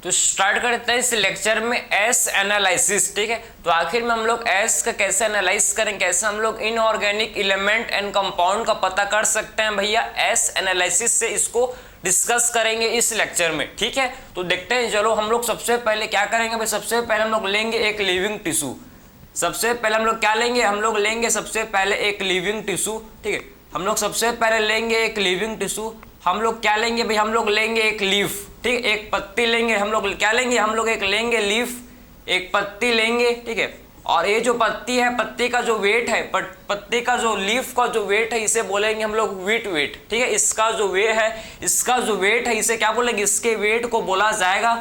तो स्टार्ट करते हैं इस लेक्चर में एस एनालिसिस। ठीक है, तो आखिर में हम लोग एस का कैसे एनालाइज करें, कैसे हम लोग इनऑर्गेनिक एलिमेंट एंड कंपाउंड का पता कर सकते हैं भैया, एस एनालिसिस से इसको डिस्कस करेंगे इस लेक्चर में। ठीक है, तो देखते हैं। चलो हम लोग सबसे पहले क्या करेंगे भाई, सबसे पहले हम लोग लेंगे एक लिविंग टिश्यू। सबसे पहले हम लोग क्या लेंगे, हम लोग लेंगे सबसे पहले एक लिविंग टिश्यू। ठीक है, हम लोग सबसे पहले लेंगे एक लिविंग टिश्यू। हम लोग क्या लेंगे भाई, हम लोग लेंगे एक लीफ। ठीक, एक पत्ती लेंगे। हम लोग क्या लेंगे, हम लोग एक लेंगे लीफ, एक पत्ती लेंगे। ठीक है, और ये जो पत्ती है, पत्ती का जो वेट है, पत्ती का जो लीफ का जो वेट है, इसे बोलेंगे हम लोग वीट वेट। ठीक है, इसका जो वेट है, इसका जो वेट है, इसे क्या बोलेंगे, इसके वेट को बोला जाएगा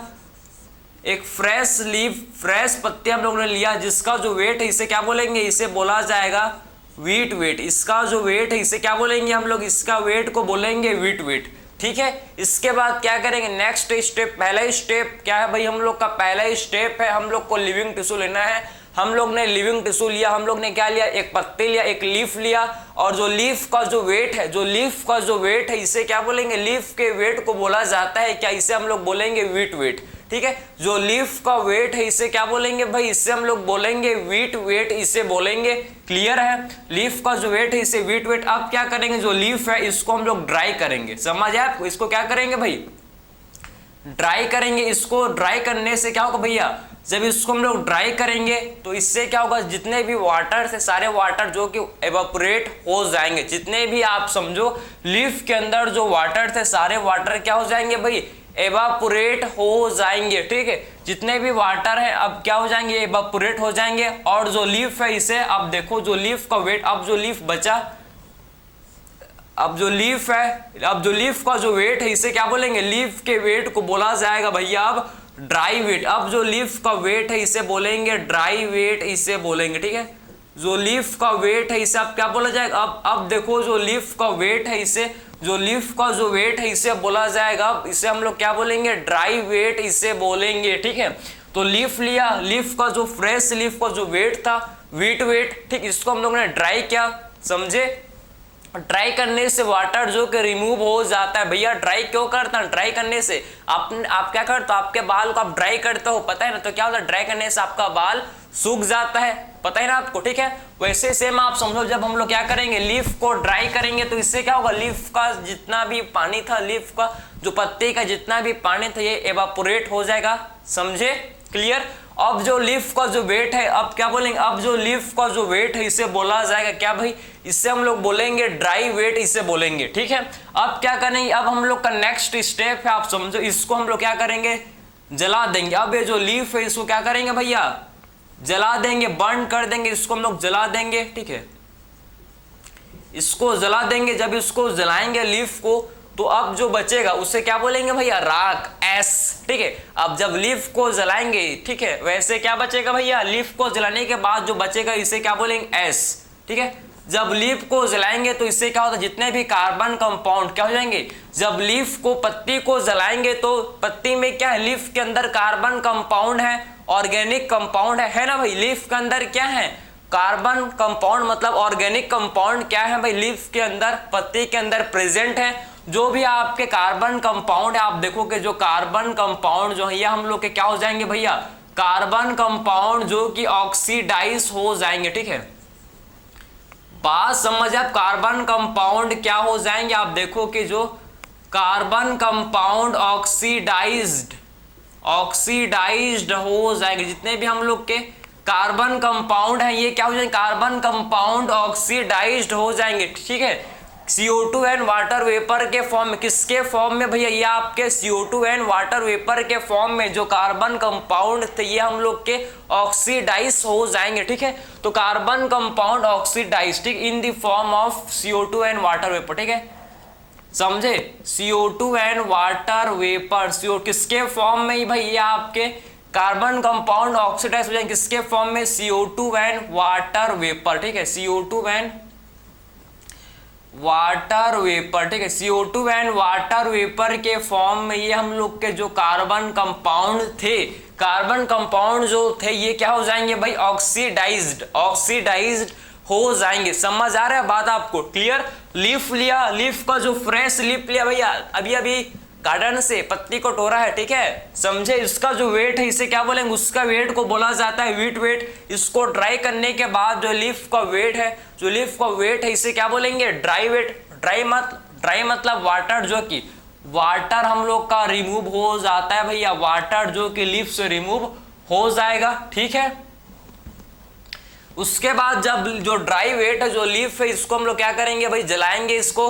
एक फ्रेश लीफ, फ्रेश पत्ती हम लोगों ने लिया, जिसका जो वेट है इसे क्या बोलेंगे, इसे बोला जाएगा वीट वेट। इसका जो वेट है इसे क्या बोलेंगे हम लोग, इसका वेट को बोलेंगे वीट वेट। ठीक है, इसके बाद क्या करेंगे, नेक्स्ट स्टेप, पहला स्टेप क्या है भाई, हम लोग का पहला स्टेप है, हम लोग को लिविंग टिश्यू लेना है। हम लोग ने लिविंग टिश्यू लिया, हम लोग ने क्या लिया, एक पत्ती लिया, एक लीफ लिया, और जो लीफ का जो वेट है, जो लीफ का जो वेट है, इसे क्या बोलेंगे, लीफ के वेट को बोला जाता है क्या, इसे हम लोग बोलेंगे वीट वेट। ठीक है, जो लीफ का वेट है इसे क्या बोलेंगे भाई, इसे हम लोग बोलेंगे वीट वेट, इसे बोलेंगे। क्लियर है, लीफ का जो वेट है इसे वीट वेट। अब क्या करेंगे, जो लीफ है इसको हम लोग ड्राई करेंगे। समझ आया आपको, इसको क्या करेंगे भाई, ड्राई करेंगे। इसको ड्राई करने से क्या होगा भैया, जब इसको हम लोग ड्राई करेंगे तो इससे क्या होगा, जितने भी वाटर थे सारे वाटर जो कि एवापोरेट हो जाएंगे। जितने भी आप समझो लीफ के अंदर जो वाटर थे सारे वाटर क्या हो जाएंगे भाई, एवापोरेट हो जाएंगे। ठीक है, जितने भी वाटर है अब क्या हो जाएंगे, एवापोरेट हो जाएंगे। और जो लीफ है इसे अब देखो, जो लीफ का वेट, अब जो लीफ बचा, अब जो लीफ है, अब जो लीफ का जो वेट है इसे क्या बोलेंगे, लीफ के वेट को बोला जाएगा भैया अब ड्राई वेट। अब जो लीफ का वेट है इसे बोलेंगे ड्राई वेट, इसे बोलेंगे। ठीक है, जो लीफ का वेट है इसे अब क्या बोला जाएगा, अब देखो जो लीफ का वेट है इसे, जो लीफ का जो वेट है इसे बोला जाएगा, इसे हम लोग क्या बोलेंगे, ड्राई वेट, इसे बोलेंगे। ठीक है, तो लीफ लिया, लीफ का जो फ्रेश लीफ का जो वेट था वीट वेट। ठीक, इसको हम लोग ने ड्राई किया, समझे। ड्राई करने से वाटर जो कि रिमूव हो जाता है। भैया ड्राई क्यों करता है, ड्राई करने से आप क्या करते हो, आपके बाल को आप ड्राई करते हो, पता है ना, तो क्या होता है, ड्राई करने से आपका बाल सूख जाता है, पता है ना आपको। ठीक है, वैसे सेम आप समझो, जब हम लोग क्या करेंगे, लीफ को ड्राई करेंगे तो इससे क्या होगा, लीफ का जितना भी पानी था, लीफ का जो पत्ती का जितना भी पानी था, ये एवापोरेट हो जाएगा। समझे, क्लियर। अब जो लीफ का जो वेट है, अब क्या बोलेंगे, अब जो लीफ का जो वेट है इसे बोला जाएगा क्या भाई, इससे हम लोग बोलेंगे ड्राई वेट, इसे बोलेंगे। ठीक है, अब क्या करेंगे, अब हम लोग का नेक्स्ट स्टेप है, आप समझो, इसको हम लोग क्या करेंगे, जला देंगे। अब ये जो लीफ है इसको क्या करेंगे भैया, जला देंगे, बर्न कर देंगे, इसको हम लोग जला देंगे। ठीक है, इसको जला देंगे। जब इसको जलाएंगे लीफ को, तो अब जो बचेगा उसे क्या बोलेंगे भैया, राख, एस। ठीक है, अब जब लीफ को जलाएंगे, ठीक है, वैसे क्या बचेगा भैया, लीफ को जलाने के बाद जो बचेगा इसे क्या बोलेंगे, एस। ठीक है, जब लीफ को जलाएंगे तो इससे क्या होता है, जितने भी कार्बन कंपाउंड क्या हो जाएंगे, जब लीफ को, पत्ती को जलाएंगे तो पत्ती में क्या है, लीफ के अंदर कार्बन कंपाउंड है, ऑर्गेनिक कंपाउंड है ना भाई। लीफ के अंदर क्या है, कार्बन कंपाउंड, मतलब ऑर्गेनिक कंपाउंड क्या है भाई, लीफ के अंदर, पत्ती के अंदर प्रेजेंट है। जो भी आपके कार्बन कंपाउंड है, आप देखोगे जो कार्बन कंपाउंड जो है, ये हम लोग के क्या हो जाएंगे भैया, कार्बन कंपाउंड जो कि ऑक्सीडाइज हो जाएंगे। ठीक है, बात समझ, आप कार्बन कंपाउंड क्या हो जाएंगे, आप देखो कि जो कार्बन कंपाउंड ऑक्सीडाइज्ड हो जाएंगे। जितने भी हम लोग के कार्बन कंपाउंड है ये क्या हो जाएंगे, कार्बन कंपाउंड ऑक्सीडाइज्ड हो जाएंगे। ठीक है, CO2 एंड वाटर वेपर के फॉर्म में, किसके फॉर्म में भैया, ये आपके CO2 एंड वाटर वेपर के फॉर्म में जो कार्बन कंपाउंड थे ये हम लोग के ऑक्सीडाइज हो जाएंगे। ठीक है, तो कार्बन कंपाउंड ऑक्सीडाइज, ठीक, in the form of CO2 and water vapour. ठीक है, समझे, CO2 and water vapour, CO किसके फॉर्म में ही भाई, ये आपके कार्बन कंपाउंड ऑक्सीडाइज हो जाएंगे, किसके फॉर्म में, CO2 एंड वाटर वेपर। ठीक है, CO2 एंड वाटर वेपर। ठीक है, CO2 एंड वाटर वेपर के फॉर्म में ये हम लोग के जो कार्बन कंपाउंड थे, कार्बन कंपाउंड जो थे ये क्या हो जाएंगे भाई, ऑक्सीडाइज्ड हो जाएंगे। समझ आ रहा है बात आपको, क्लियर। लीफ लिया, लीफ का जो फ्रेश लीफ लिया भैया, अभी गार्डन से पत्ती को तोड़ा है, ठीक है, समझे। इसका जो वेट है इसे क्या बोलेंगे, उसका वेट को बोला जाता है वीट वेट। इसको ड्राई करने के बाद जो लीफ का वेट है, जो लीफ का वेट है इसे क्या बोलेंगे, ड्राई वेट। ड्राई मतलब वाटर, जो कि वाटर हम लोग का रिमूव हो जाता है भैया, वाटर जो कि लीफ से रिमूव हो जाएगा, ठीक है। उसके बाद जब जो ड्राई वेट है, जो लीफ है, इसको हम लोग क्या करेंगे भाई, जलाएंगे। इसको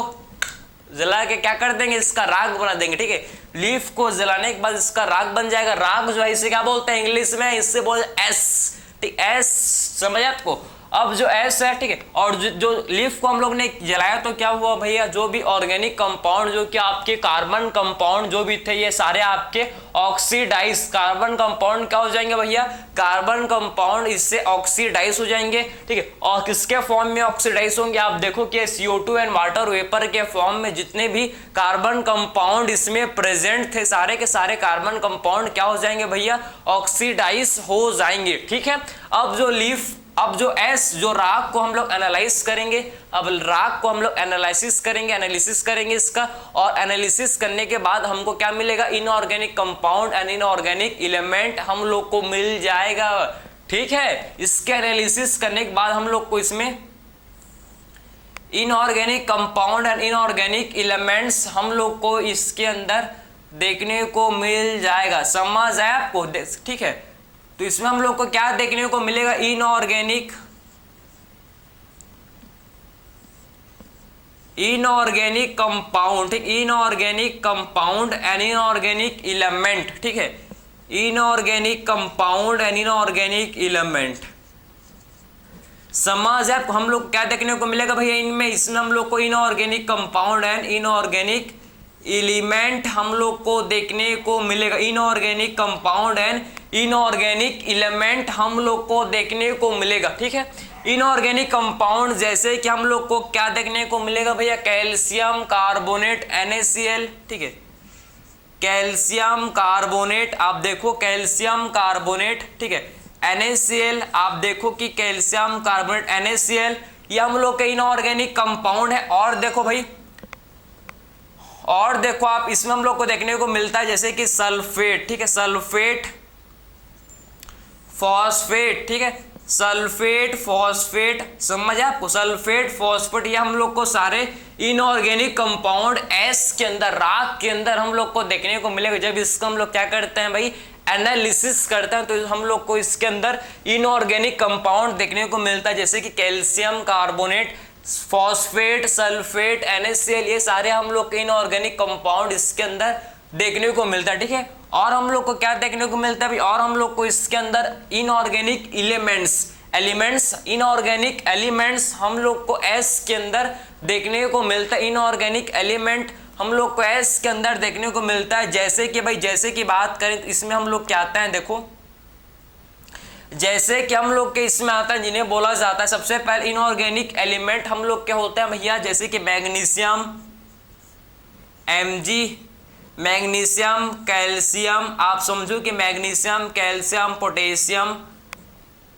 जला के क्या कर देंगे, इसका राख बना देंगे, ठीक है। लीफ को जलाने के बाद इसका राख बन जाएगा। राख जो है इसे क्या बोलते हैं इंग्लिश में, इससे बोलते हैं एस, ठीक, एस, समझ आपको। अब जो एस है, ठीक है, और जो लीफ को हम लोग ने जलाया तो क्या हुआ भैया, जो भी ऑर्गेनिक कंपाउंड जो कि आपके कार्बन कंपाउंड जो भी थे ये सारे आपके ऑक्सीडाइज, कार्बन कंपाउंड क्या हो जाएंगे भैया, कार्बन कंपाउंड इससे ऑक्सीडाइज हो जाएंगे, ठीक है। और किसके फॉर्म में ऑक्सीडाइज होंगे, आप देखो कि CO2 एंड वाटर वेपर के फॉर्म में जितने भी कार्बन कंपाउंड इसमें प्रेजेंट थे, सारे के सारे कार्बन कंपाउंड क्या हो जाएंगे भैया, ऑक्सीडाइज हो जाएंगे, ठीक है। अब जो एस, जो राख को हम लोग एनालाइज करेंगे, अब राख को हम लोग एनालिसिस करेंगे इसका, और एनालिसिस करने के बाद हमको क्या मिलेगा, inorganic compound and inorganic element हम लोग को मिल जाएगा, ठीक है। इसके एनालिसिस करने के बाद हम लोग को इसमें inorganic compound and inorganic elements हम लोग को इसके अंदर देखने को मिल जाएगा, समझ आया आपको, ठीक है। तो इसमें हम लोग को क्या देखने को मिलेगा, इनऑर्गेनिक कंपाउंड, ठीक, inorganic compound and inorganic element, ठीक है, inorganic compound and inorganic element, समझ है। हम लोग क्या देखने को मिलेगा भैया इनमें, इसमें हम लोग को inorganic compound and inorganic element हम लोग को देखने को मिलेगा, inorganic compound and inorganic element हम लोग को देखने को मिलेगा, ठीक है। इनऑर्गेनिक कंपाउंड जैसे कि हम लोग को क्या देखने को मिलेगा भैया, कैल्शियम कार्बोनेट NaCl, ठीक है, कैल्शियम कार्बोनेट, आप देखो कैल्शियम कार्बोनेट, ठीक है, NaCl, आप देखो कि कैल्शियम कार्बोनेट NaCl ये हम लोग के इनऑर्गेनिक कंपाउंड है। और देखो भाई, और देखो आप इसमें हम लोग को देखने को मिलता है जैसे कि सल्फेट, ठीक है, सल्फेट फॉस्फेट, ठीक है, सल्फेट फॉस्फेट, समझ आपको, सल्फेट फॉस्फेट, ये हम लोग को सारे इनऑर्गेनिक कंपाउंड एस के अंदर, राख के अंदर हम लोग को देखने को मिलेगा। जब इसका हम लोग क्या करते हैं भाई, एनालिसिस करते हैं, तो हम लोग को इसके अंदर इनऑर्गेनिक कंपाउंड देखने को मिलता है जैसे कि calcium carbonate, phosphate, sulphate, NaCl, ये सारे हम लोग के इनऑर्गेनिक कंपाउंड इसके अंदर देखने को मिलता है, ठीक है। और हम लोग को क्या देखने को मिलता है भाई, और हम लोग को इसके अंदर इनऑर्गेनिक इनऑर्गेनिक एलिमेंट्स हम लोग को एस के अंदर देखने को मिलता है, इनऑर्गेनिक एलिमेंट हम लोग को एस के अंदर देखने को मिलता है। जैसे कि भाई, जैसे कि बात करें तो इसमें हम लोग क्या आता है, देखो जैसे कि हम लोग के इसमें आता है जिन्हें बोला जाता है, सबसे पहले इनऑर्गेनिक एलिमेंट हम लोग के होते हैं भैया, जैसे कि मैग्नीशियम Mg, मैग्नीशियम, कैल्शियम, आप समझो कि मैग्नीशियम, कैल्शियम, पोटेशियम,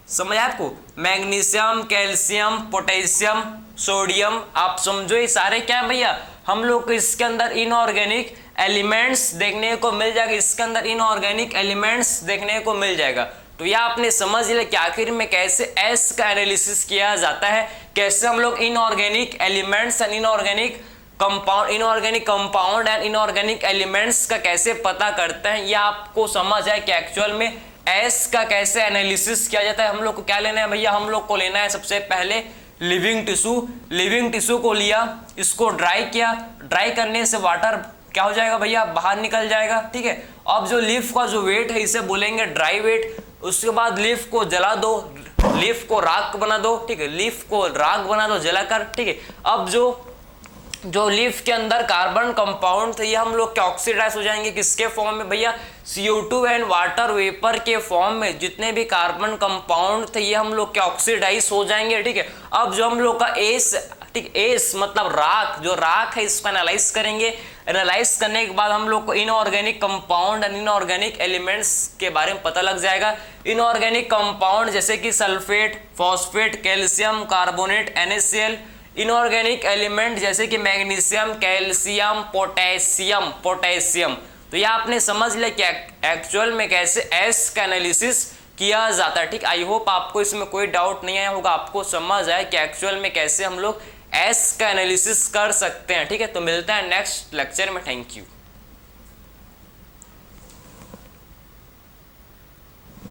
समझ आपको, मैग्नीशियम, कैल्शियम, पोटेशियम, सोडियम, आप समझो ये सारे क्या है भैया, हम लोग को इसके अंदर इनऑर्गेनिक एलिमेंट्स देखने को मिल जाएगा, इसके अंदर इनऑर्गेनिक एलिमेंट्स देखने को मिल जाएगा। तो यह आपने समझ लिया कि आखिर में कैसे एस का एनालिसिस किया जाता है, कैसे हम लोग inorganic elements and inorganic compound and inorganic elements का कैसे पता करते हैं। यह आपको समझ है कि एक्चुअल में एस का कैसे एनालिसिस किया जाता है। हम लोग को क्या लेना है भैया, हम लोग को लेना है सबसे पहले लिविंग टिश्यू को लिया, इसको ड्राई किया, ड्राई करने से वाटर क्या हो जाएगा भैया, बाहर निकल जाएगा, ठीक है। अब जो लीफ का जो वेट है इसे बोलेंगे ड्राई वेट। उसके बाद लीफ को जला दो, लीफ को राख बना दो, ठीक है, लीफ को राख बना दो जलाकर, ठीक है। अब जो लीफ के अंदर कार्बन कंपाउंड थे ये हम लोग के ऑक्सीडाइज हो जाएंगे, किसके फॉर्म में भैया, CO2 एंड वाटर वेपर के फॉर्म में। जितने भी कार्बन कंपाउंड थे ये हम लोग के ऑक्सीडाइज हो जाएंगे, ठीक है। अब जो हम लोग का एस, ठीक, एस मतलब राख, जो राख है इसको एनालाइज करेंगे। एनालाइज करने के बाद हम लोग को inorganic compound and inorganic elements के बारे में पता लग जाएगा। इनऑर्गेनिक कंपाउंड जैसे कि sulphate, phosphate, calcium carbonate, NaCl, inorganic element जैसे कि मैग्नीशियम, कैल्शियम, पोटेशियम, पोटेशियम। तो ये आपने समझ लिया कि एक्चुअल में कैसे एस का एनालिसिस किया जाता है। ठीक, आई होप आपको इसमें कोई डाउट नहीं आया होगा, आपको समझ आया कि एक्चुअल में कैसे हम लोग एस का एनालिसिस कर सकते हैं। ठीक है, तो मिलते हैं नेक्स्ट लेक्चर में। Thank you.